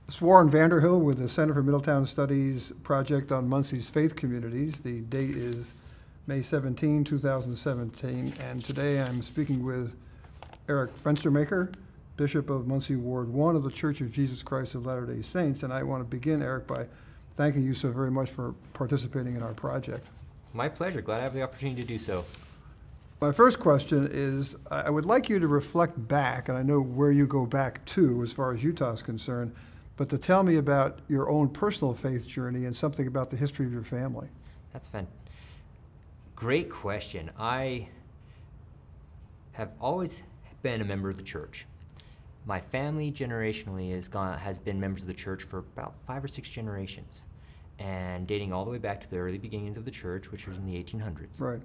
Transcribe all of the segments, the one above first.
It's Warren Vanderhill with the Center for Middletown Studies project on Muncie's faith communities. The date is May 17, 2017, and today I'm speaking with Eric Fenstermaker, Bishop of Muncie Ward 1 of the Church of Jesus Christ of Latter-day Saints. And I want to begin, Eric, by thanking you so very much for participating in our project. My pleasure. Glad I have the opportunity to do so. My first question is, I would like you to reflect back, and I know where you go back to as far as Utah is concerned, but to tell me about your own personal faith journey and something about the history of your family. That's fun. Great question. I have always been a member of the church. My family generationally has been members of the church for about 5 or 6 generations, and dating all the way back to the early beginnings of the church, which was in the 1800s. Right.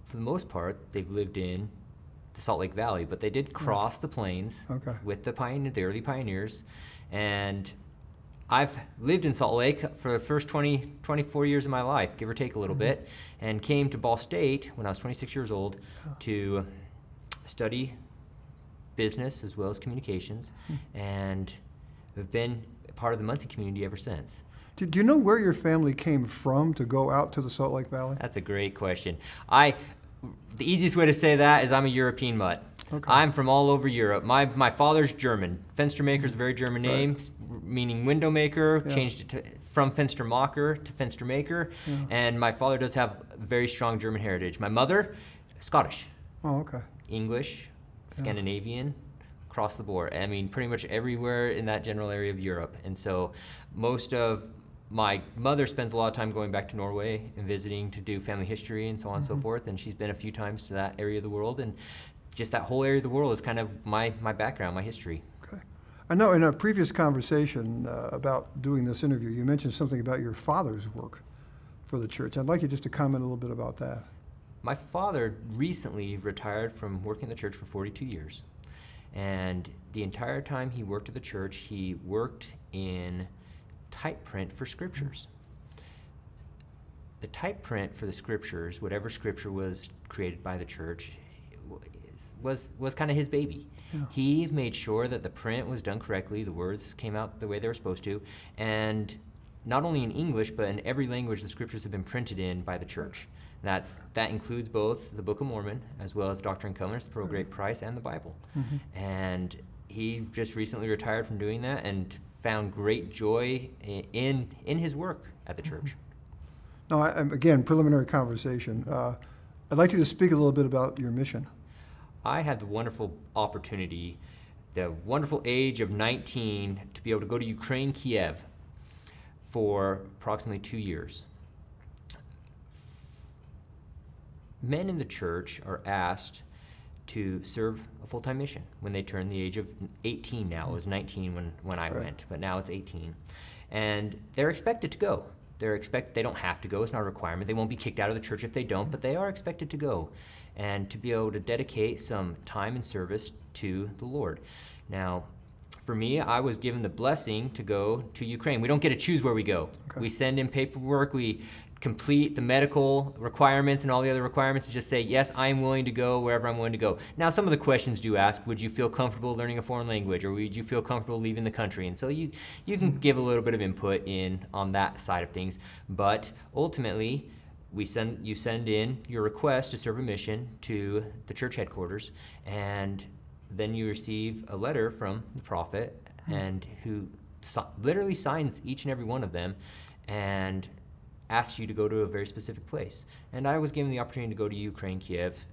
For the most part, they've lived in the Salt Lake Valley, but they did cross the plains with the early pioneers. And I've lived in Salt Lake for the first 24 years of my life, give or take a little bit, and came to Ball State when I was 26 years old to study business as well as communications, and have been part of the Muncie community ever since. Do you know where your family came from to go out to the Salt Lake Valley? That's a great question. The easiest way to say that is I'm a European mutt. Okay. I'm from all over Europe. My father's German. Fenstermaker is a very German name, meaning window maker. Changed it from Fenstermaker to Fenstermaker. And my father does have very strong German heritage. My mother, Scottish. Oh, okay. English, Scandinavian, across the board. I mean, pretty much everywhere in that general area of Europe. And so most of my mother spends a lot of time going back to Norway and visiting to do family history and so on and so forth, and she's been a few times to that area of the world, and just that whole area of the world is kind of my background, my history. Okay. I know in a previous conversation about doing this interview, you mentioned something about your father's work for the church. I'd like you just to comment a little bit about that. My father recently retired from working in the church for 42 years, and the entire time he worked at the church, he worked in type print for scriptures. The type print for the scriptures, whatever scripture was created by the church, was kind of his baby. He made sure that the print was done correctly, the words came out the way they were supposed to, and not only in English, but in every language the scriptures have been printed in by the church. That includes both the Book of Mormon as well as Doctrine and Covenants, the Pearl of Great Price, and the Bible. And he just recently retired from doing that and found great joy in his work at the church. Now, again, preliminary conversation. I'd like you to speak a little bit about your mission. I had the wonderful opportunity, the wonderful age of 19, to be able to go to Ukraine, Kiev, for approximately 2 years. Men in the church are asked to serve a full-time mission when they turn the age of 18 now. It was 19 when I went, but now it's 18. And they're expected to go. They don't have to go, it's not a requirement. They won't be kicked out of the church if they don't, but they are expected to go and to be able to dedicate some time and service to the Lord. Now, for me, I was given the blessing to go to Ukraine. We don't get to choose where we go. We send in paperwork, we complete the medical requirements and all the other requirements to just say, yes, I am willing to go wherever I'm willing to go. Now, some of the questions do ask, would you feel comfortable learning a foreign language, or would you feel comfortable leaving the country? And so you can give a little bit of input on that side of things. But ultimately, you send in your request to serve a mission to the church headquarters, and then you receive a letter from the prophet, and who literally signs each and every one of them and asks you to go to a very specific place. And I was given the opportunity to go to Ukraine, Kiev.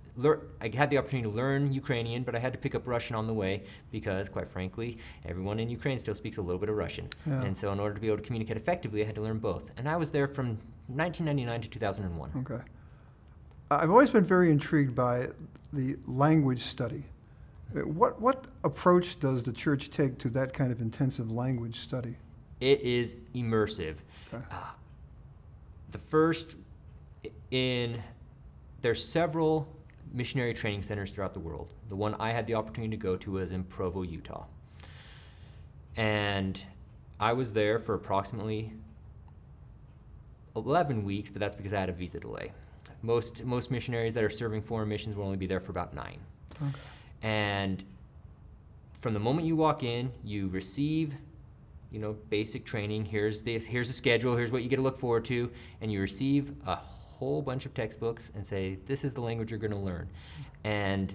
I had the opportunity to learn Ukrainian, but I had to pick up Russian on the way because, quite frankly, everyone in Ukraine still speaks a little bit of Russian. And so in order to be able to communicate effectively, I had to learn both. And I was there from 1999 to 2001. Okay. I've always been very intrigued by the language study. What approach does the church take to that kind of intensive language study? It is immersive. Okay. There's several missionary training centers throughout the world. The one I had the opportunity to go to was in Provo, Utah. And I was there for approximately 11 weeks, but that's because I had a visa delay. Most missionaries that are serving foreign missions will only be there for about 9. Okay. And from the moment you walk in, you receive, you know, basic training. Here's the schedule, here's what you get to look forward to, and you receive a whole bunch of textbooks and say, this is the language you're going to learn. And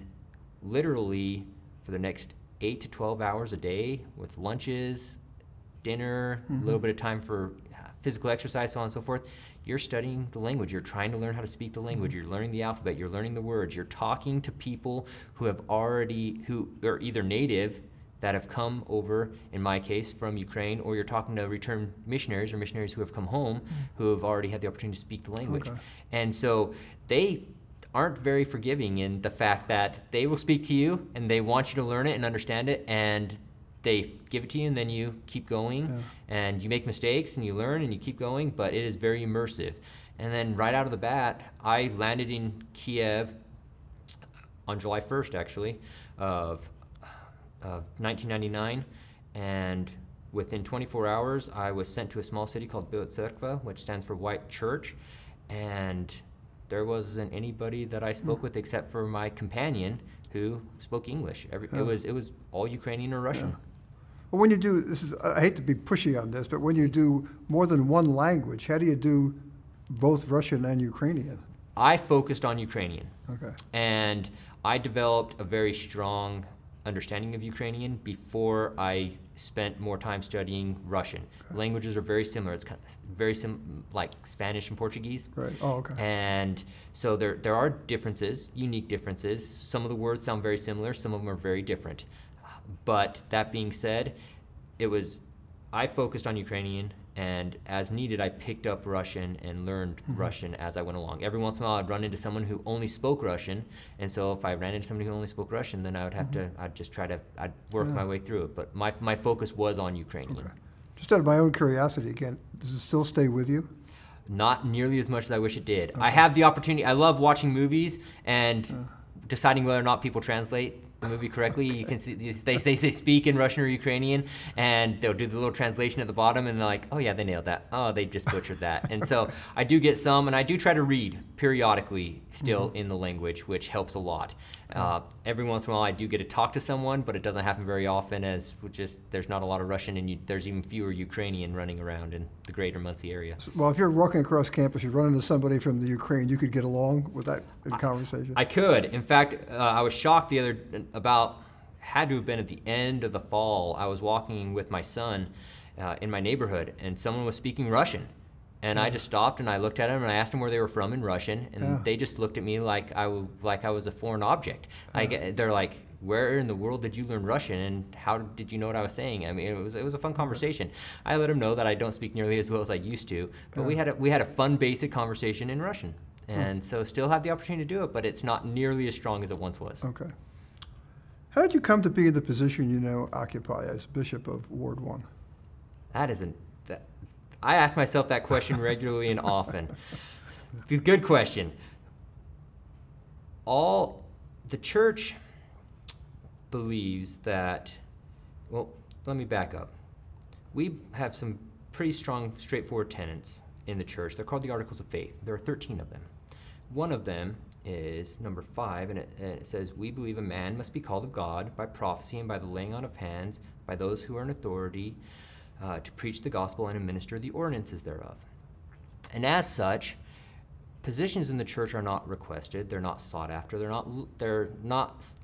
literally, for the next 8 to 12 hours a day, with lunches, dinner, a little bit of time for physical exercise, so on and so forth, you're studying the language. You're trying to learn how to speak the language. You're learning the alphabet. You're learning the words. You're talking to people who are either native, that have come over, in my case, from Ukraine, or you're talking to returned missionaries or missionaries who have come home who have already had the opportunity to speak the language. Okay. And so they aren't very forgiving in the fact that they will speak to you and they want you to learn it and understand it, and they give it to you and then you keep going, and you make mistakes and you learn and you keep going, but it is very immersive. And then right out of the bat, I landed in Kiev on July 1st, actually, of 1999, and within 24 hours I was sent to a small city called Biała Cerkwa, which stands for White Church, and there wasn't anybody that I spoke with except for my companion who spoke English. It was all Ukrainian or Russian. Well, when you do, I hate to be pushy on this, but when you do more than one language, how do you do both Russian and Ukrainian? I focused on Ukrainian. Okay. And I developed a very strong understanding of Ukrainian before I spent more time studying Russian. Okay. Languages are very similar. It's kind of very like Spanish and Portuguese. Right. Oh, okay. And so there are differences, unique differences. Some of the words sound very similar. Some of them are very different. But that being said, I focused on Ukrainian, and as needed, I picked up Russian and learned Russian as I went along. Every once in a while, I'd run into someone who only spoke Russian, and so if I ran into somebody who only spoke Russian, then I would have to, I'd work my way through it. But my focus was on Ukrainian. Okay. Just out of my own curiosity, again, does it still stay with you? Not nearly as much as I wish it did. Okay. I have the opportunity. I love watching movies and deciding whether or not people translate the movie correctly. You can see they speak in Russian or Ukrainian, and they'll do the little translation at the bottom, and they're like, oh yeah, they nailed that. Oh, they just butchered that. And so I do get some, and I do try to read periodically still in the language, which helps a lot. Every once in a while I do get to talk to someone, but it doesn't happen very often, as there's not a lot of Russian, and there's even fewer Ukrainian running around in the greater Muncie area. Well, if you're walking across campus, you run into somebody from the Ukraine, you could get along with that in conversation? I could. In fact, I was shocked had to have been at the end of the fall. I was walking with my son in my neighborhood, and someone was speaking Russian. And I just stopped and I looked at them and I asked them where they were from in Russian, and they just looked at me like I was a foreign object. They're like, where in the world did you learn Russian, and how did you know what I was saying? I mean, it was a fun conversation. I let them know that I don't speak nearly as well as I used to, but we had a fun, basic conversation in Russian. And so still have the opportunity to do it, but it's not nearly as strong as it once was. Okay. How did you come to be in the position you now occupy as Bishop of Ward 1? I ask myself that question regularly and often. Good question. The church believes that, well, let me back up. We have some pretty strong, straightforward tenets in the church. They're called the Articles of Faith. There are 13 of them. One of them is number 5, and it says, we believe a man must be called of God by prophecy and by the laying on of hands by those who are in authority to preach the gospel and administer the ordinances thereof. And as such, positions in the church are not requested. They're not sought after. They're not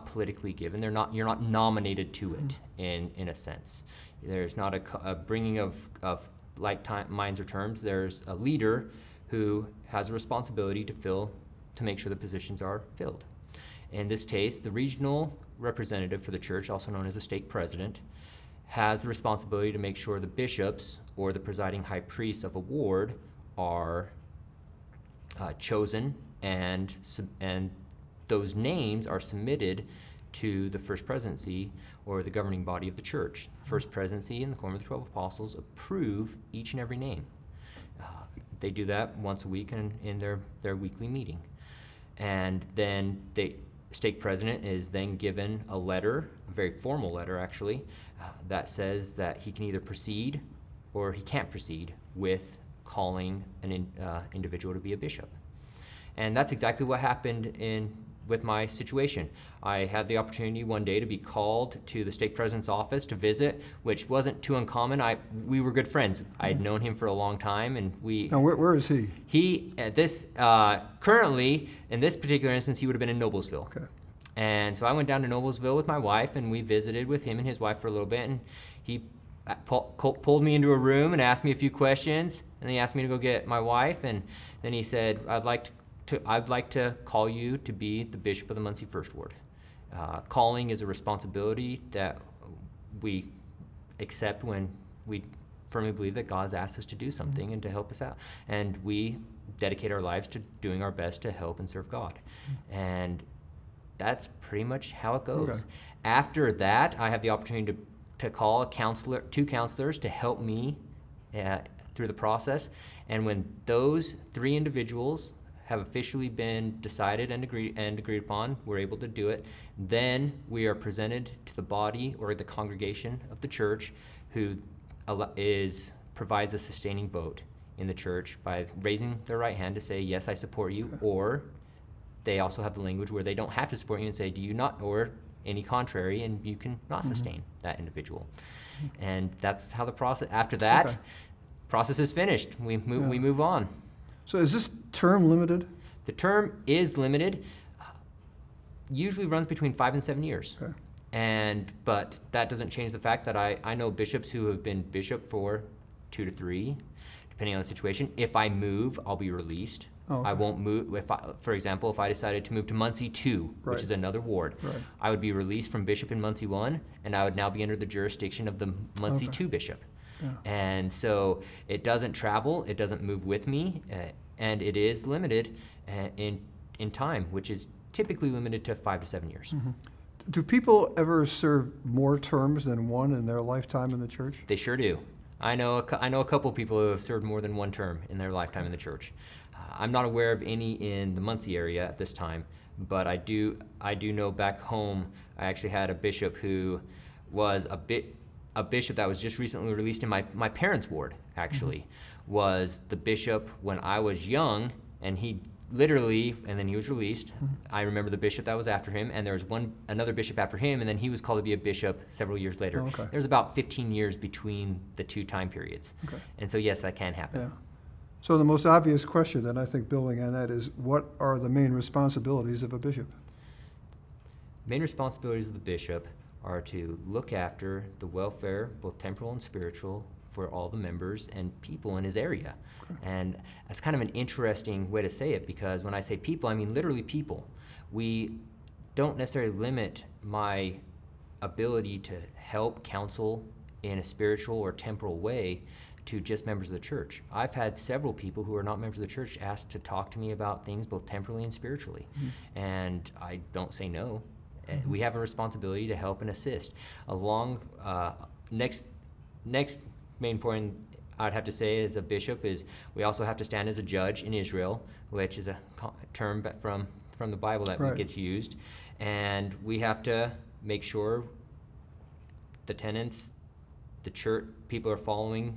politically given. You're not nominated to it in a sense. There's not a bringing of like minds or terms. There's a leader who has a responsibility to make sure the positions are filled. In this case, the regional representative for the church, also known as a stake president, has the responsibility to make sure the bishops or the presiding high priests of a ward are chosen, and those names are submitted to the first presidency or the governing body of the church. First presidency and the Quorum of the 12 Apostles approve each and every name. They do that once a week in their weekly meeting. And then the stake president is then given a letter, a very formal letter actually, that says that he can either proceed or he can't proceed with calling an individual to be a bishop. And that's exactly what happened in with my situation. I had the opportunity one day to be called to the stake president's office to visit, which wasn't too uncommon. We were good friends. I had known him for a long time, and we. Now, where is he? He at this currently in this particular instance, he would have been in Noblesville. Okay. And so I went down to Noblesville with my wife, and we visited with him and his wife for a little bit. And he pulled me into a room and asked me a few questions, and he asked me to go get my wife, and then he said, I'd like to call you to be the bishop of the Muncie First Ward. Calling is a responsibility that we accept when we firmly believe that God's asked us to do something and to help us out. And we dedicate our lives to doing our best to help and serve God. And that's pretty much how it goes. Okay. After that, I have the opportunity to call two counselors to help me through the process. And when those 3 individuals have officially been decided and agreed upon, we're able to do it, then we are presented to the body or the congregation of the church, who provides a sustaining vote in the church by raising their right hand to say, yes, I support you, Okay. or they also have the language where they don't have to support you and say, do you not, or any contrary, and you can not sustain that individual. And that's how the process, after that, Okay. process is finished. We move on. So is this term limited? The term is limited, usually runs between 5 and 7 years. Okay. But that doesn't change the fact that I know bishops who have been bishop for 2 to 3, depending on the situation. If I move, I'll be released. Oh, okay. I won't move. For example, if I decided to move to Muncie 2, Right. which is another ward, Right. I would be released from bishop in Muncie 1, and I would now be under the jurisdiction of the Muncie Okay. 2 bishop. Yeah. And so it doesn't travel, it doesn't move with me, and it is limited in time, which is typically limited to 5 to 7 years. Mm-hmm. Do people ever serve more terms than one in their lifetime in the church? They sure do. I know a couple people who have served more than one term in their lifetime in the church. I'm not aware of any in the Muncie area at this time, but I do know back home, I actually had a bishop who was a bishop that was just recently released in my parents' ward, actually, was the bishop when I was young, and he literally, and then he was released. I remember the bishop that was after him, and there was another bishop after him, and then he was called to be a bishop several years later. Oh, okay. There's about 15 years between the 2 time periods. Okay. And so yes, that can happen. Yeah. So the most obvious question then, I think, building on that, is what are the main responsibilities of a bishop? Main responsibilities of the bishop are to look after the welfare, both temporal and spiritual, for all the members and people in his area. Okay. And that's kind of an interesting way to say it, because when I say people, I mean literally people. We don't necessarily limit my ability to help counsel in a spiritual or temporal way to just members of the church. I've had several people who are not members of the church ask to talk to me about things both temporally and spiritually. And I don't say no. We have a responsibility to help and assist. Next main point I'd have to say as a bishop is we also have to stand as a judge in Israel, which is a term from the Bible that Right. gets used. And we have to make sure the tenants, the church, people are following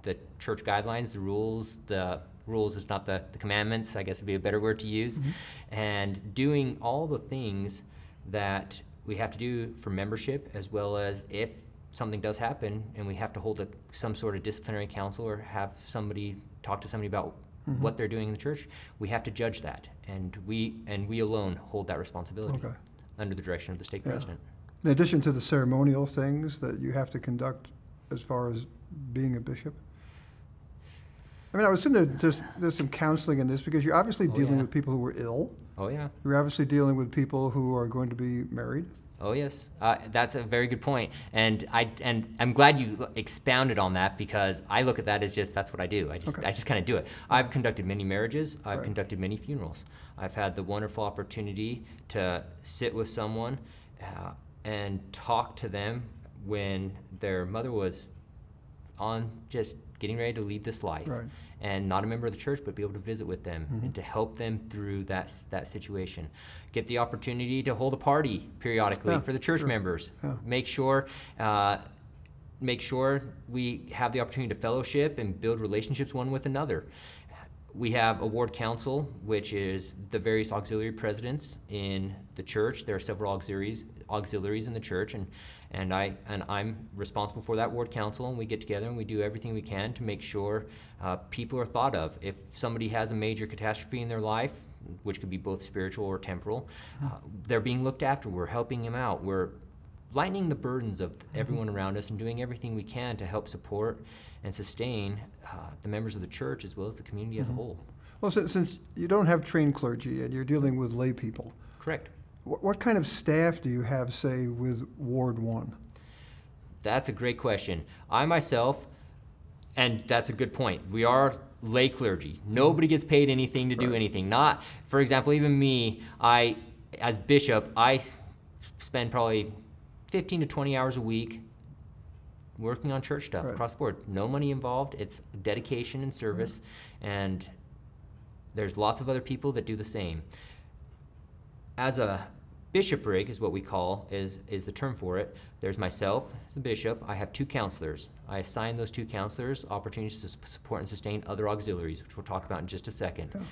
the church guidelines, the rules is not the commandments, I guess would be a better word to use, and doing all the things that we have to do for membership, as well as if something does happen and we have to hold some sort of disciplinary council or have somebody talk to somebody about what they're doing in the church, we have to judge that, and we alone hold that responsibility under the direction of the stake president. In addition to the ceremonial things that you have to conduct as far as being a bishop? I mean, I would assume that there's some counseling in this, because you're obviously dealing with people who are ill. Oh, yeah. You're obviously dealing with people who are going to be married. Oh, yes. That's a very good point. And I'm glad you expounded on that, because I look at that as that's what I do. I just kind of do it. I've conducted many marriages. I've conducted many funerals. I've had the wonderful opportunity to sit with someone and talk to them when their mother was on just getting ready to leave this life, and not a member of the church, but be able to visit with them and to help them through that situation. Get the opportunity to hold a party periodically for the church members. Make sure we have the opportunity to fellowship and build relationships one with another. we have a ward council, which is the various auxiliary presidents in the church. There are several auxiliaries in the church, and I'm responsible for that ward council, and we get together and we do everything we can to make sure people are thought of. If somebody has a major catastrophe in their life, which could be both spiritual or temporal, they're being looked after. We're helping them out. We're lightening the burdens of everyone around us and doing everything we can to help support and sustain the members of the church as well as the community as a whole. Well, since you don't have trained clergy and you're dealing with lay people. Correct. What kind of staff do you have, say, with Ward 1? That's a great question. I myself, and that's a good point, we are lay clergy. Nobody gets paid anything to do anything. Not, for example, even me, as bishop, I spend probably 15 to 20 hours a week working on church stuff across the board. No money involved. It's dedication and service, and there's lots of other people that do the same. As a bishopric is what we call, is the term for it. There's myself as a bishop. I have 2 counselors. I assign those 2 counselors opportunities to support and sustain other auxiliaries, which we'll talk about in just a second. Yeah.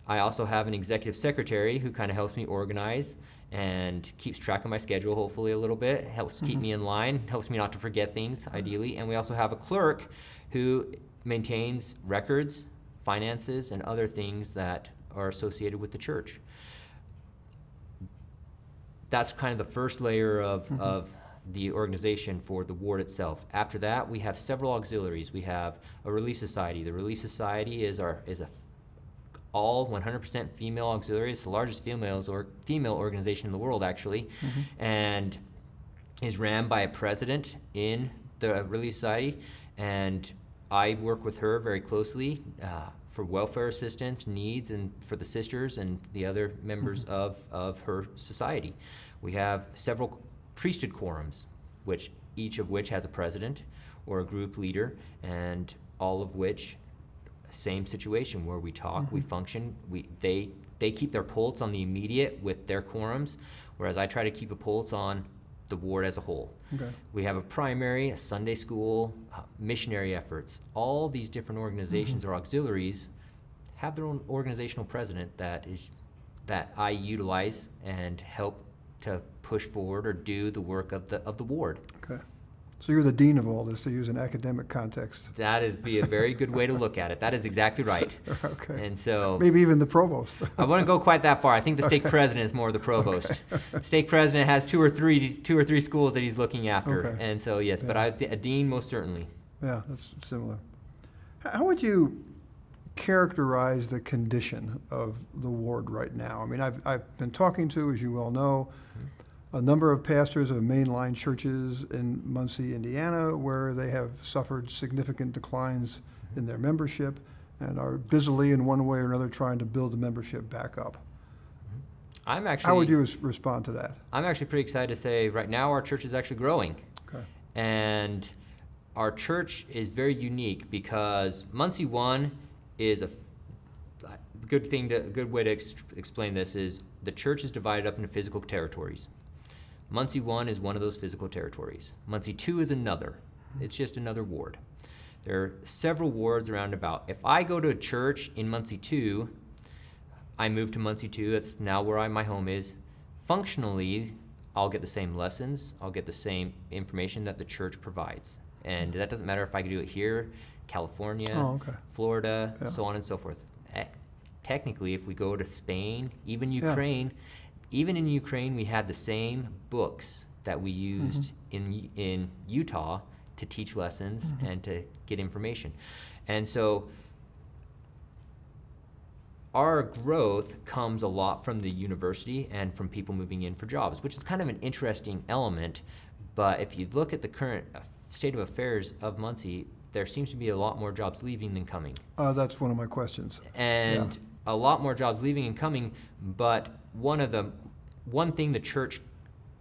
I also have an executive secretary who kind of helps me organize and keeps track of my schedule, hopefully a little bit, helps keep me in line, helps me not to forget things, ideally. And we also have a clerk who maintains records, finances, and other things that are associated with the church. That's kind of the first layer of the organization for the ward itself. After that, we have several auxiliaries. We have a Relief Society. The Relief Society is a all 100% female auxiliary. It's the largest female organization in the world, actually, and is ran by a president in the Relief Society. And I work with her very closely for welfare assistance needs and for the sisters and the other members of her society. We have several priesthood quorums, each of which has a president or a group leader, and all of which same situation where we talk, we function, they keep their pulse on the immediate with their quorums, whereas I try to keep a pulse on the ward as a whole. Okay. We have a primary, a Sunday school, missionary efforts. All these different organizations or auxiliaries have their own organizational president that I utilize and help to push forward or do the work of the ward. Okay. So you're the dean of all this, to use an academic context. That is be a very good way to look at it. That is exactly right. Okay. And so maybe even the provost. I wouldn't go quite that far. I think the stake president is more the provost. Okay. Stake president has two or three schools that he's looking after. Okay. And so yes, but a dean most certainly. Yeah, that's similar. How would you characterize the condition of the ward right now? I mean, I've been talking to, as you well know, a number of pastors of mainline churches in Muncie, Indiana, where they have suffered significant declines in their membership and are busily, in one way or another, trying to build the membership back up. How would you respond to that? I'm actually pretty excited to say right now our church is actually growing. Okay. And our church is very unique because Muncie 1 is a good way to explain this is the church is divided up into physical territories. Muncie 1 is one of those physical territories. Muncie 2 is another. It's just another ward. There are several wards around about. If I go to a church in Muncie 2, I move to Muncie 2, that's now where my home is. Functionally, I'll get the same lessons, I'll get the same information that the church provides. And that doesn't matter if I can do it here, California, Florida, so on and so forth. Technically, if we go to Spain, even Ukraine, even in Ukraine, we had the same books that we used in Utah to teach lessons and to get information. And so our growth comes a lot from the university and from people moving in for jobs, which is kind of an interesting element. But if you look at the current state of affairs of Muncie, there seems to be a lot more jobs leaving than coming. That's one of my questions. And a lot more jobs leaving and coming, but one thing the church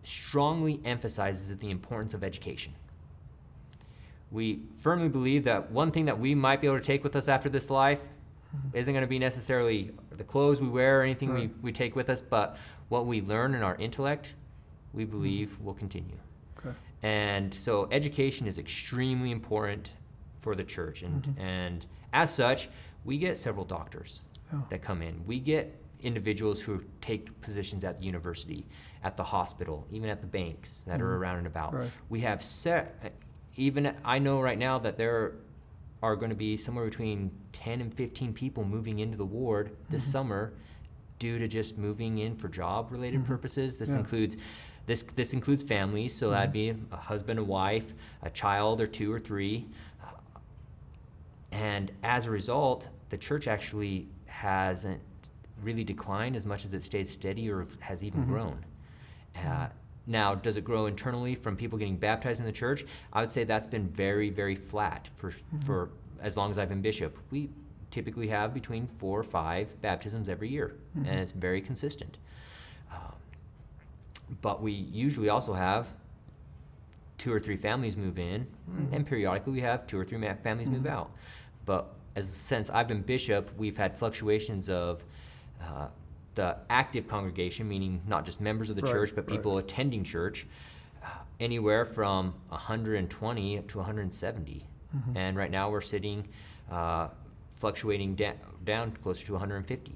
strongly emphasizes is the importance of education. We firmly believe that one thing that we might be able to take with us after this life isn't going to be necessarily the clothes we wear or anything we take with us, but what we learn in our intellect, we believe will continue. Okay. And so education is extremely important for the church, and as such, we get several doctors that come in. We get individuals who take positions at the university, at the hospital, even at the banks that are around and about. Right. We have even I know right now that there are going to be somewhere between 10 and 15 people moving into the ward this summer due to just moving in for job-related purposes. This includes this includes families, so that'd be a husband and wife, a child or 2 or 3, and as a result, the church actually hasn't really declined as much as it stayed steady or has even grown. Now, does it grow internally from people getting baptized in the church? I would say that's been very, very flat for as long as I've been bishop. We typically have between 4 or 5 baptisms every year, and it's very consistent. But we usually also have 2 or 3 families move in, and periodically we have 2 or 3 families move out. But since I've been bishop, we've had fluctuations of the active congregation, meaning not just members of the church, but people attending church, anywhere from 120 to 170. And right now we're sitting, fluctuating down closer to 150.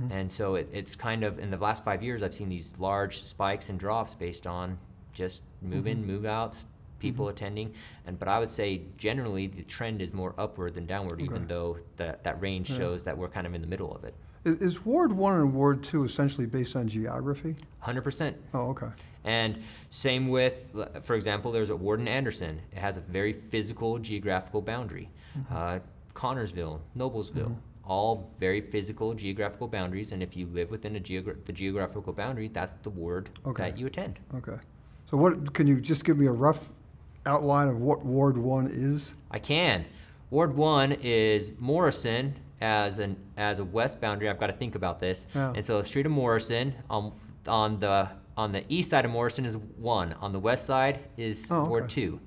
And so it's kind of, in the last 5 years, I've seen these large spikes and drops based on just move-in, move-outs, people attending. But I would say generally the trend is more upward than downward, even though that range shows that we're kind of in the middle of it. Is Ward 1 and Ward 2 essentially based on geography? 100%. Oh, okay. And same with, for example, there's a Ward in Anderson. It has a very physical geographical boundary. Connorsville, Noblesville, all very physical geographical boundaries. And if you live within the geographical boundary, that's the ward that you attend. Okay. So can you just give me a rough outline of what Ward 1 is? I can. Ward 1 is Morrison as a west boundary. I've got to think about this. And so the street of Morrison, on the east side of Morrison is 1. On the west side is Ward 2.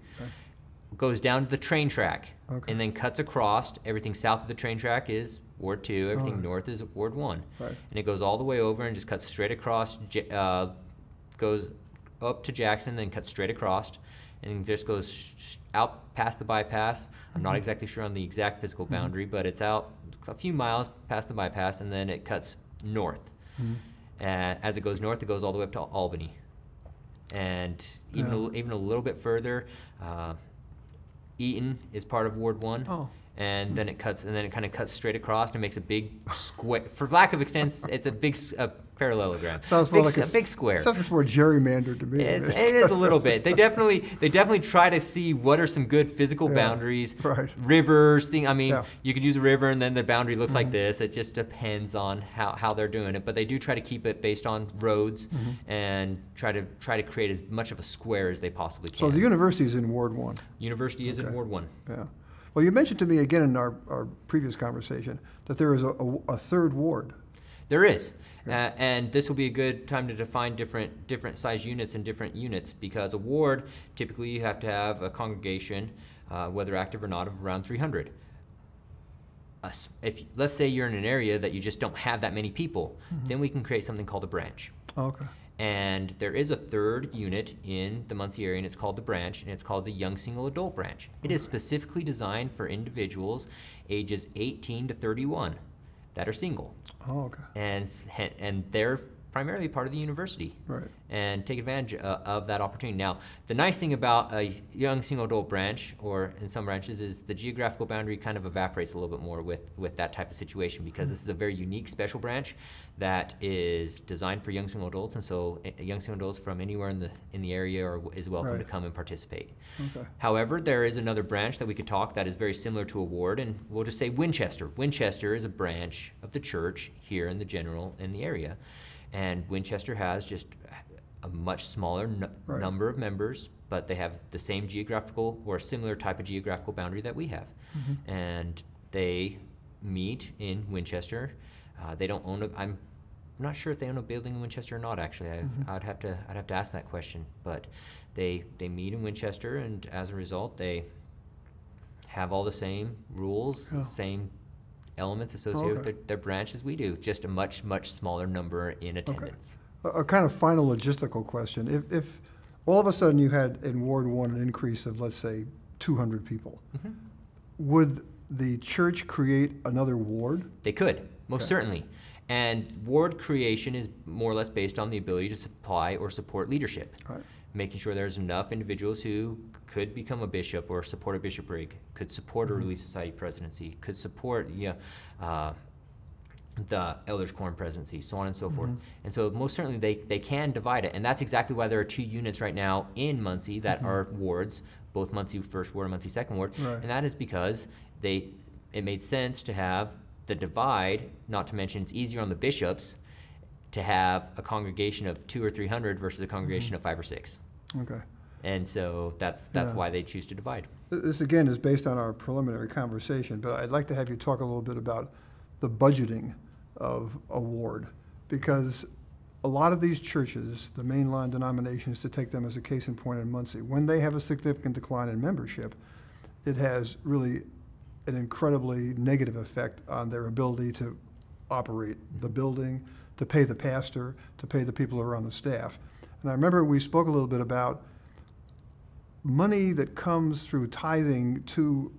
Goes down to the train track and then cuts across. Everything south of the train track is Ward 2. Everything north is Ward 1. And it goes all the way over and just cuts straight across, goes up to Jackson, then cuts straight across, and just goes out past the bypass. I'm not exactly sure on the exact physical boundary, but it's out a few miles past the bypass, and then it cuts north. As it goes north, it goes all the way up to Albany. And even a little bit further, Eaton is part of Ward 1. And then it kind of cuts straight across and makes a big square. For lack of extent, it's a big parallelogram. Sounds more like a big square. Sounds like it's more gerrymandered to me. It is a little bit. They definitely try to see what are some good physical boundaries, rivers. You could use a river and then the boundary looks like this. It just depends on how they're doing it. But they do try to keep it based on roads and try to create as much of a square as they possibly can. So the university is in Ward 1. University is in Ward 1. Yeah. Well, you mentioned to me again in our previous conversation that there is a third ward. There is. And this will be a good time to define different size units and different units, because a ward, typically you have to have a congregation, whether active or not, of around 300. If let's say you're in an area that you just don't have that many people, then we can create something called a branch. Okay. And there is a third unit in the Muncie area, and it's called the branch, and it's called the Young Single Adult Branch. It is specifically designed for individuals ages 18 to 31 that are single. Oh, okay. And they're primarily part of the university. Right. And take advantage of that opportunity. Now, the nice thing about a young single adult branch, or in some branches, is the geographical boundary kind of evaporates a little bit more with that type of situation, because this is a very unique special branch that is designed for young single adults, and so young single adults from anywhere in the area is welcome to come and participate. Okay. However, there is another branch that we could talk that is very similar to a ward, and we'll just say Winchester. Winchester is a branch of the church here in the area. And Winchester has just a much smaller number of members, but they have the same geographical or similar type of geographical boundary that we have. And they meet in Winchester. They don't own I'm not sure if they own a building in Winchester or not, actually. I'd have to ask that question. But they meet in Winchester, and as a result, they have all the same rules, same elements associated with their branch as we do, just a much, much smaller number in attendance. A kind of final logistical question. If all of a sudden you had in Ward 1 an increase of, let's say, 200 people, would the church create another ward? They could, most certainly. And ward creation is more or less based on the ability to supply or support leadership. Right. Making sure there's enough individuals who could become a bishop or support a bishopric, could support a Relief Society presidency, could support the Elders Quorum presidency, so on and so forth. And so most certainly they can divide it. And that's exactly why there are 2 units right now in Muncie that are wards, both Muncie First Ward and Muncie Second Ward. Right. And that is because it made sense to have the divide, not to mention it's easier on the bishops to have a congregation of 200 or 300 versus a congregation of 5 or 6. Okay. And so that's why they choose to divide. This, again, is based on our preliminary conversation, but I'd like to have you talk a little bit about the budgeting of a ward, because a lot of these churches, the mainline denominations, to take them as a case in point in Muncie, when they have a significant decline in membership, it has really an incredibly negative effect on their ability to operate the building, to pay the pastor, to pay the people who are on the staff. And I remember we spoke a little bit about money that comes through tithing to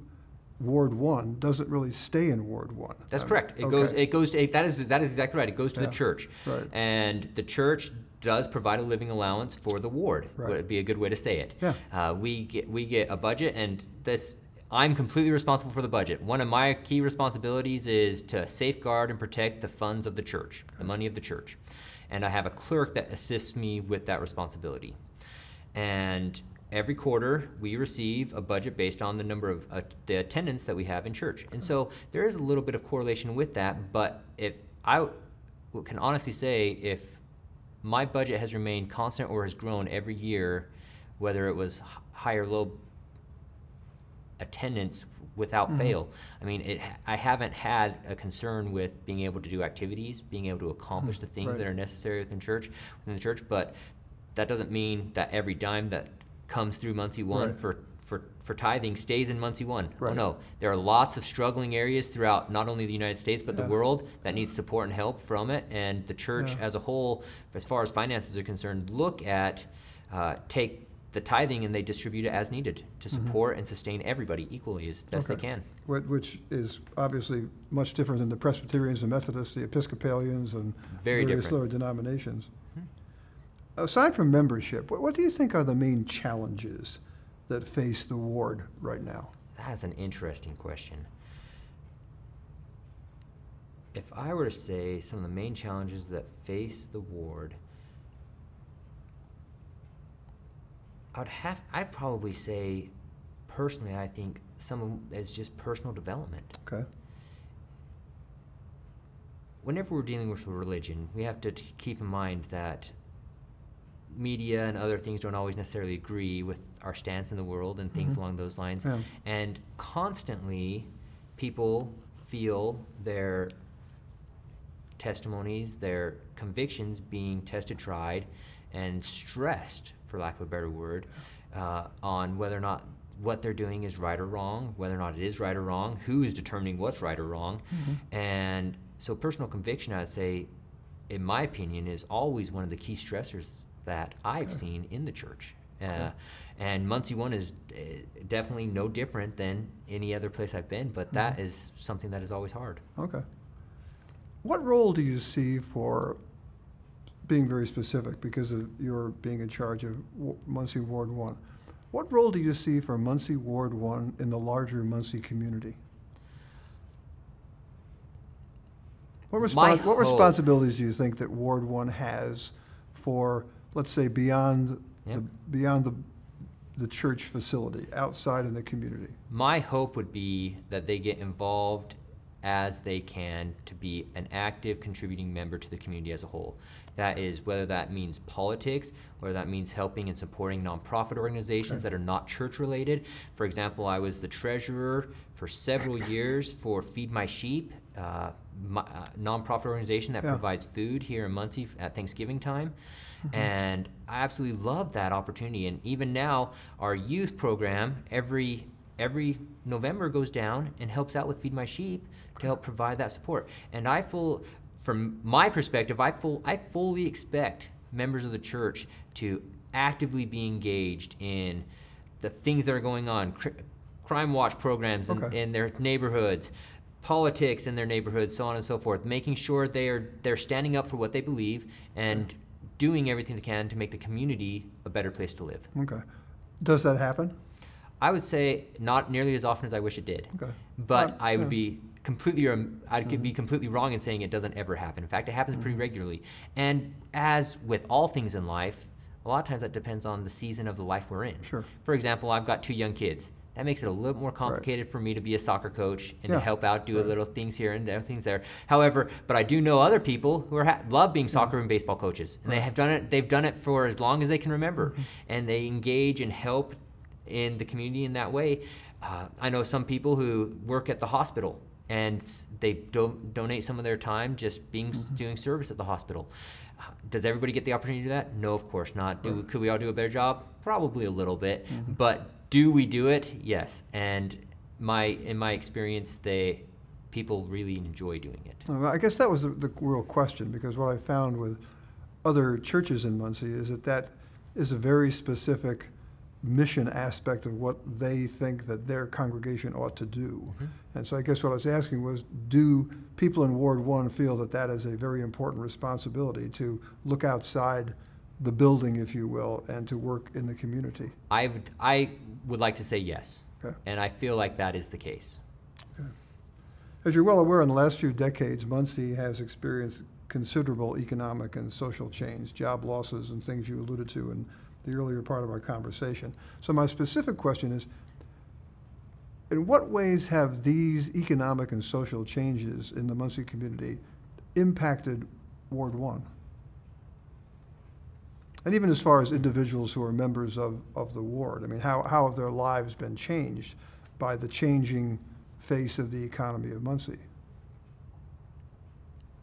Ward 1 doesn't really stay in Ward 1. That's correct. It goes to, that is exactly right. It goes to the church. Right. And the church does provide a living allowance for the ward. Right. Would be a good way to say it. Yeah. We get a budget, and I'm completely responsible for the budget. One of my key responsibilities is to safeguard and protect the funds of the church, the money of the church. And I have a clerk that assists me with that responsibility. And every quarter, we receive a budget based on the number of the attendance that we have in church. And so there is a little bit of correlation with that, but if I can honestly say, if my budget has remained constant or has grown every year, whether it was high or low attendance without fail, I mean, I haven't had a concern with being able to do activities, being able to accomplish the things that are necessary within the church, but that doesn't mean that every dime that comes through Muncie One for tithing stays in Muncie One. Right. Oh no, there are lots of struggling areas throughout not only the United States but the world that needs support and help from it, and the church as a whole, as far as finances are concerned, take the tithing and they distribute it as needed to support and sustain everybody equally as best they can. Which is obviously much different than the Presbyterians and Methodists, the Episcopalians, and various lower denominations. Aside from membership, what do you think are the main challenges that face the ward right now? That's an interesting question. If I were to say some of the main challenges that face the ward, I'd probably say, personally, I think some of them is just personal development. Okay. Whenever we're dealing with religion, we have to keep in mind that media and other things don't always necessarily agree with our stance in the world and things along those lines. Yeah. And constantly, people feel their testimonies, their convictions being tested, tried, and stressed, for lack of a better word, on whether or not what they're doing is right or wrong, whether or not it is right or wrong, who is determining what's right or wrong. And so personal conviction, I'd say, in my opinion, is always one of the key stressors that I've seen in the church. And Muncie One is definitely no different than any other place I've been, but that is something that is always hard. Okay. What role do you see for, being very specific because of your being in charge of Muncie Ward 1, what role do you see for Muncie Ward 1 in the larger Muncie community? What responsibilities do you think that Ward 1 has for, let's say, beyond the church facility, outside in the community? My hope would be that they get involved as they can to be an active contributing member to the community as a whole. That is, whether that means politics, whether that means helping and supporting nonprofit organizations that are not church related. For example, I was the treasurer for several years for Feed My Sheep, nonprofit organization that provides food here in Muncie at Thanksgiving time. And I absolutely love that opportunity. And even now, our youth program every November goes down and helps out with Feed My Sheep to help provide that support. And from my perspective, I fully expect members of the church to actively be engaged in the things that are going on, crime watch programs in their neighborhoods, politics in their neighborhoods, so on and so forth, making sure they're standing up for what they believe and doing everything they can to make the community a better place to live. Okay. Does that happen? I would say not nearly as often as I wish it did. Okay. But I would be completely wrong in saying it doesn't ever happen. In fact, it happens pretty regularly. And as with all things in life, a lot of times that depends on the season of the life we're in. Sure. For example, I've got 2 young kids. That makes it a little more complicated for me to be a soccer coach and to help out, do a little things here and there, things there. However, but I do know other people who love being soccer and baseball coaches, and they have done it. They've done it for as long as they can remember, and they engage and help in the community in that way. I know some people who work at the hospital, and they donate some of their time just doing service at the hospital. Does everybody get the opportunity to do that? No, of course not. Could we all do a better job? Probably a little bit, but do we do it? Yes. And in my experience, people really enjoy doing it. Well, I guess that was the real question, because what I found with other churches in Muncie is that is a very specific mission aspect of what they think that their congregation ought to do. And so I guess what I was asking was, do people in Ward 1 feel that is a very important responsibility to look outside the building, if you will, and to work in the community? I would like to say yes, and I feel like that is the case. Okay. As you're well aware, in the last few decades, Muncie has experienced considerable economic and social change, job losses and things you alluded to in the earlier part of our conversation. So my specific question is, in what ways have these economic and social changes in the Muncie community impacted Ward 1? And even as far as individuals who are members of the ward, I mean, how have their lives been changed by the changing face of the economy of Muncie?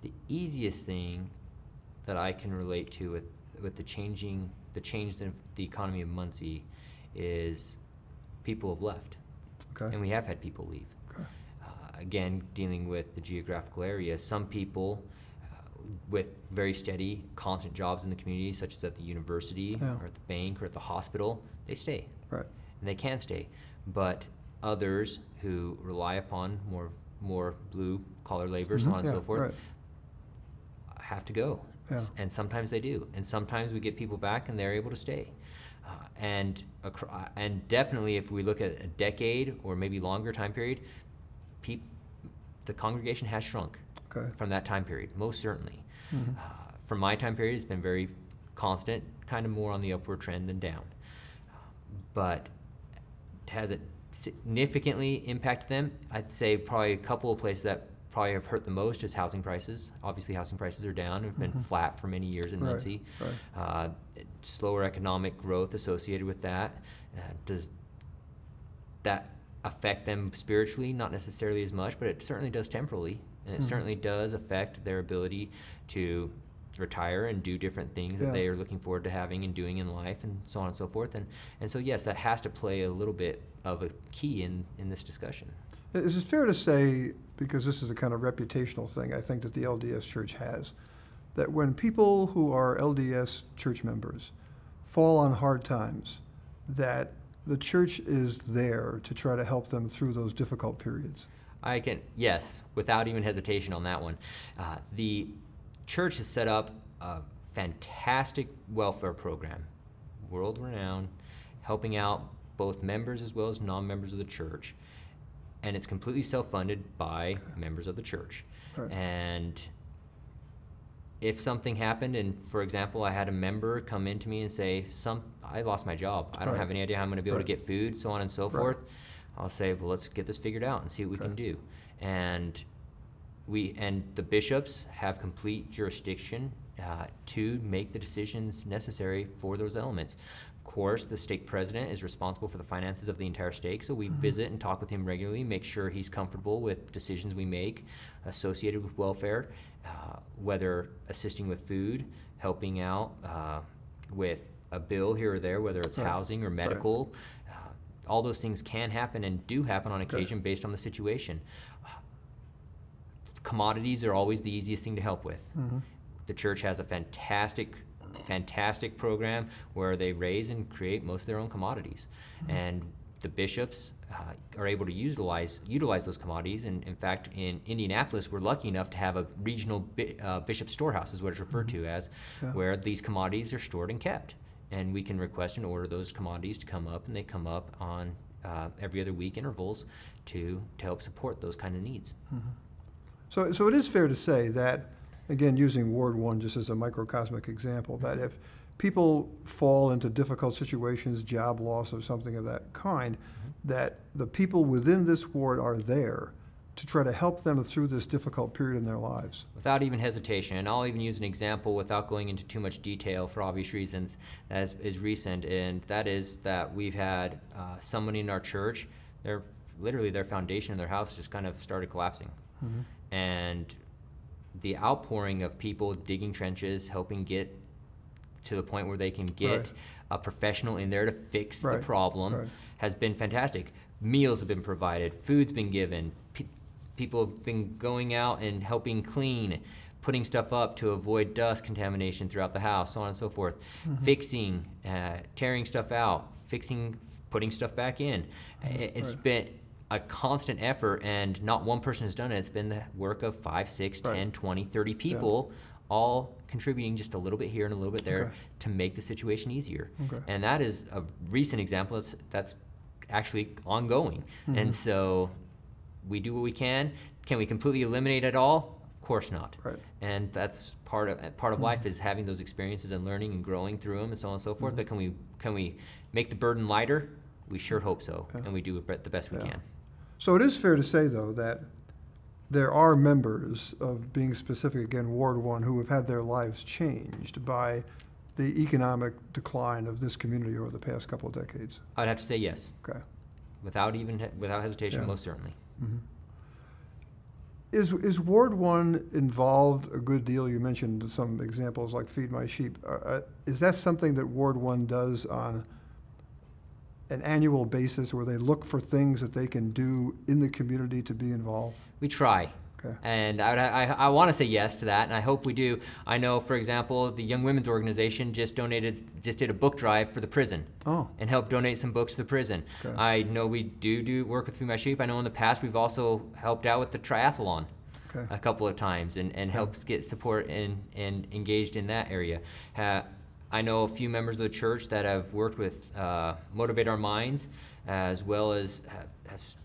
The easiest thing that I can relate to with the change in the economy of Muncie is people have left. Okay. And we have had people leave. Okay. Again, dealing with the geographical area, some people with very steady, constant jobs in the community, such as at the university or at the bank or at the hospital, they stay. Right. And they can stay. But others who rely upon more blue-collar labor, so on and so forth, have to go. Yeah. And sometimes they do. And sometimes we get people back and they're able to stay. And definitely if we look at a decade or maybe longer time period, the congregation has shrunk from that time period, most certainly. From my time period, it's been very constant, kind of more on the upward trend than down. But has it significantly impacted them? I'd say probably a couple of places that probably have hurt the most is housing prices. Obviously, housing prices are down. Have been flat for many years in Muncie. Right. Slower economic growth associated with that. Does that affect them spiritually? Not necessarily as much, but it certainly does temporally. And it certainly does affect their ability to retire and do different things that they are looking forward to having and doing in life, and so on and so forth. And so, yes, that has to play a little bit of a key in this discussion. Is it fair to say, because this is a kind of reputational thing I think that the LDS Church has, that when people who are LDS church members fall on hard times, that the church is there to try to help them through those difficult periods? Yes, without even hesitation on that one. The church has set up a fantastic welfare program, world-renowned, helping out both members as well as non-members of the church. And it's completely self-funded by members of the church. Right. And if something happened, and for example, I had a member come in to me and say, I lost my job. I don't have any idea how I'm going to be able to get food, so on and so forth. I'll say, well, let's get this figured out and see what we can do. And the bishops have complete jurisdiction to make the decisions necessary for those elements. Of course, the stake president is responsible for the finances of the entire stake, so we visit and talk with him regularly, make sure he's comfortable with decisions we make associated with welfare, whether assisting with food, helping out with a bill here or there, whether it's housing or medical. All those things can happen and do happen on occasion based on the situation. Commodities are always the easiest thing to help with. The church has a fantastic program where they raise and create most of their own commodities. And the bishops are able to utilize those commodities. And in fact, in Indianapolis, we're lucky enough to have a regional bishop storehouse, is what it's referred to as, where these commodities are stored and kept. And we can request and order those commodities to come up, and they come up on every other week intervals to help support those kind of needs. So it is fair to say that, again, using Ward 1 just as a microcosmic example, that if people fall into difficult situations, job loss or something of that kind, that the people within this ward are there to try to help them through this difficult period in their lives. Without even hesitation, and I'll even use an example without going into too much detail for obvious reasons that is recent, and that is that we've had someone in our church, literally their foundation in their house just kind of started collapsing. And the outpouring of people digging trenches, helping get to the point where they can get a professional in there to fix the problem has been fantastic. Meals have been provided, food's been given, people have been going out and helping clean, putting stuff up to avoid dust contamination throughout the house, so on and so forth, fixing, tearing stuff out, fixing, putting stuff back in. It's been a constant effort, and not one person has done it. It's been the work of 5, 6, 10, 20, 30 people, all contributing just a little bit here and a little bit there to make the situation easier. And that is a recent example that's actually ongoing. And so we do what we can. Can we completely eliminate it all? Of course not. And that's part of life, is having those experiences and learning and growing through them and so on and so forth. But can we make the burden lighter? We sure hope so, and we do the best we can. So it is fair to say, though, that there are members of, being specific again, Ward 1, who have had their lives changed by the economic decline of this community over the past couple of decades. I'd have to say yes. Without hesitation, most certainly. Is Ward 1 involved a good deal? You mentioned some examples like Feed My Sheep. Is that something that Ward 1 does on an annual basis, where they look for things that they can do in the community to be involved? We try. And I want to say yes to that, and I hope we do. I know, for example, the Young Women's Organization just did a book drive for the prison and helped donate some books to the prison. I know we do work with Feed My Sheep. I know in the past we've also helped out with the triathlon a couple of times and helped get support and engaged in that area. I know a few members of the church that have worked with Motivate Our Minds, as well as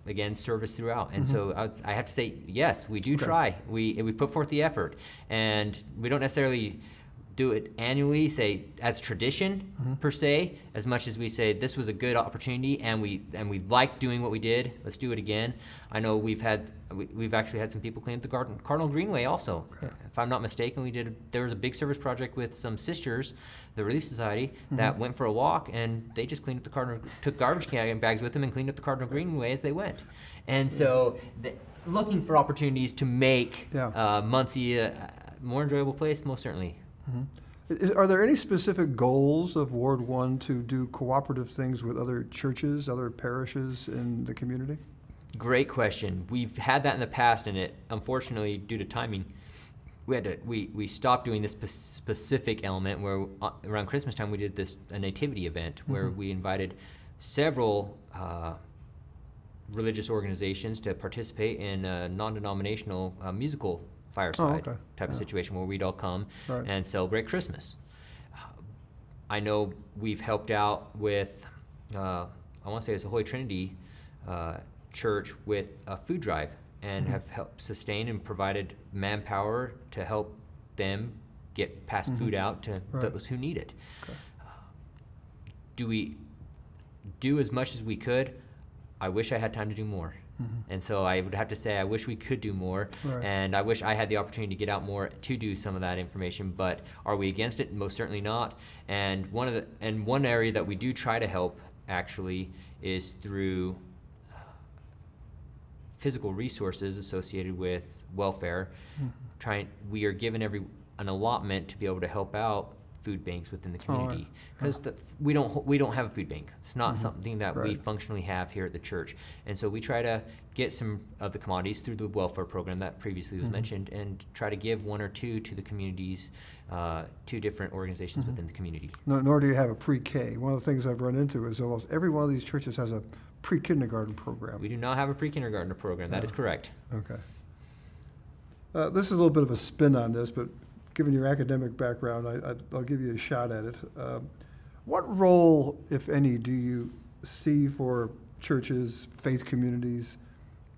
again, service throughout. And so I have to say, yes, we do try. We put forth the effort, and we don't necessarily do it annually, say as tradition per se, as much as we say this was a good opportunity and we like doing what we did. Let's do it again. I know we've actually had some people clean up the Cardinal Greenway also. If I'm not mistaken, there was a big service project with some sisters, the Relief Society, that went for a walk, and they just cleaned up took garbage can bags with them and cleaned up the Cardinal Greenway as they went. And so looking for opportunities to make Muncie a more enjoyable place, most certainly. Are there any specific goals of Ward 1 to do cooperative things with other churches, other parishes in the community? Great question. We've had that in the past, and it, unfortunately, due to timing, we stopped doing this specific element where around Christmas time we did a nativity event where we invited several religious organizations to participate in a non-denominational musical fireside type of situation where we'd all come and celebrate Christmas. I know we've helped out with, I want to say it's the Holy Trinity Church, with a food drive, and have helped sustain and provided manpower to help them get past food out to those who need it. Do we do as much as we could? I wish I had time to do more. And so I would have to say I wish we could do more, and I wish I had the opportunity to get out more to do some of that information. But are we against it? Most certainly not. And one area that we do try to help actually is through physical resources associated with welfare. We are given an allotment to be able to help out food banks within the Oh, right. community, because we don't have a food bank. It's not something that we Right. functionally have here at the church, and so we try to get some of the commodities through the welfare program that previously was mentioned, and try to give one or two to the communities, to different organizations within the community. Nor do you have a pre-K. One of the things I've run into is almost every one of these churches has a pre-kindergarten program. We do not have a pre-kindergarten program. That is correct. Okay. This is a little bit of a spin on this, but given your academic background, I'll give you a shot at it. What role, if any, do you see for churches, faith communities,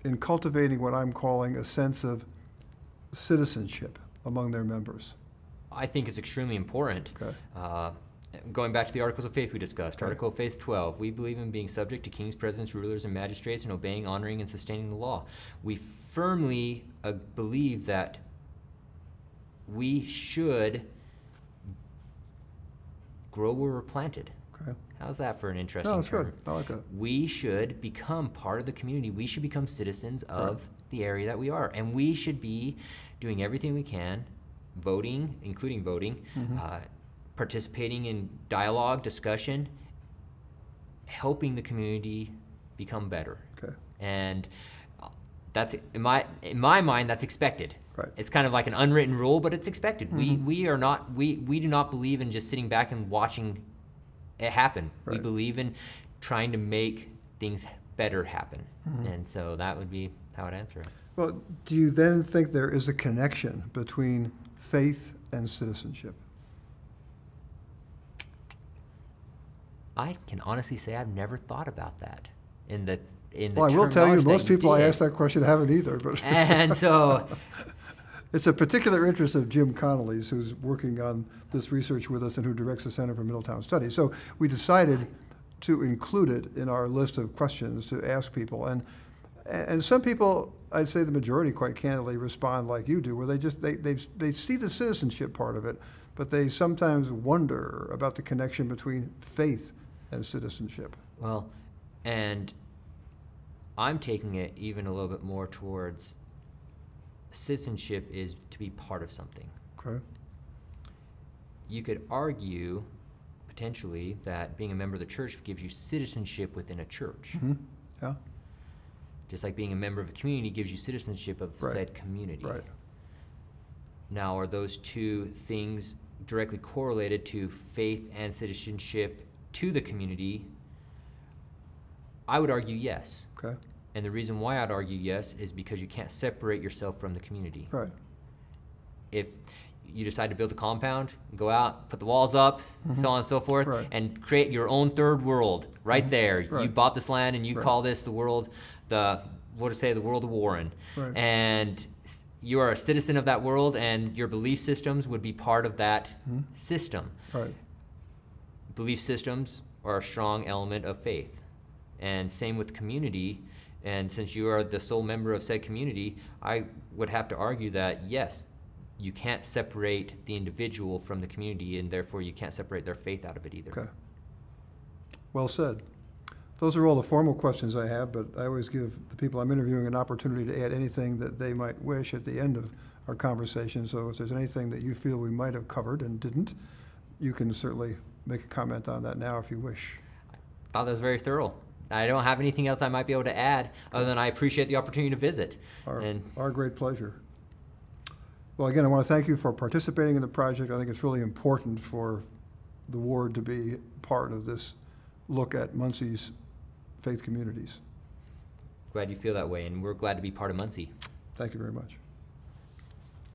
in cultivating what I'm calling a sense of citizenship among their members? I think it's extremely important. Okay. Going back to the Articles of Faith we discussed, Right. Article of Faith 12, we believe in being subject to kings, presidents, rulers, and magistrates, and obeying, honoring, and sustaining the law. We firmly believe that we should grow where we're planted. Okay. How's that for an interesting No, that's term? good. I like that. We should become part of the community. We should become citizens of the area that we are. And we should be doing everything we can, voting, including voting, participating in dialogue, discussion, helping the community become better. Okay. And that's, in my mind, that's expected. Right. It's kind of like an unwritten rule, but it's expected. We do not believe in just sitting back and watching it happen. We Right. believe in trying to make things better happen. And so that would be how I'd answer it. Well, do you then think there is a connection between faith and citizenship? I can honestly say I've never thought about that in the Well, I will tell you, terminology that most people I did. ask that question haven't either, but And so, it's a particular interest of Jim Connolly's, who's working on this research with us and who directs the Center for Middletown Studies. So we decided to include it in our list of questions to ask people. And some people, I'd say the majority quite candidly, respond like you do, where they see the citizenship part of it, but they sometimes wonder about the connection between faith and citizenship. well, and I'm taking it even a little bit more towards citizenship is to be part of something. Okay. You could argue, potentially, that being a member of the church gives you citizenship within a church. Yeah. Just like being a member of a community gives you citizenship of Right. said community. Right. Now, are those two things directly correlated to faith and citizenship to the community? I would argue yes. Okay. And the reason why I'd argue yes is because you can't separate yourself from the community. Right. If you decide to build a compound, go out, put the walls up, so on and so forth, Right. and create your own third world right there. You Right. bought this land and you Right. call this the world, the world of Warren. Right. And you are a citizen of that world, and your belief systems would be part of that system. Right. Belief systems are a strong element of faith. And same with community. And since you are the sole member of said community, I would have to argue that, yes, you can't separate the individual from the community, and therefore you can't separate their faith out of it either. Okay. Well said. Those are all the formal questions I have, but I always give the people I'm interviewing an opportunity to add anything that they might wish at the end of our conversation. So if there's anything that you feel we might have covered and didn't, you can certainly make a comment on that now if you wish. I thought that was very thorough. I don't have anything else I might be able to add other than I appreciate the opportunity to visit. Our great pleasure. Well, again, I want to thank you for participating in the project. I think it's really important for the ward to be part of this look at Muncie's faith communities. Glad you feel that way, and we're glad to be part of Muncie. Thank you very much.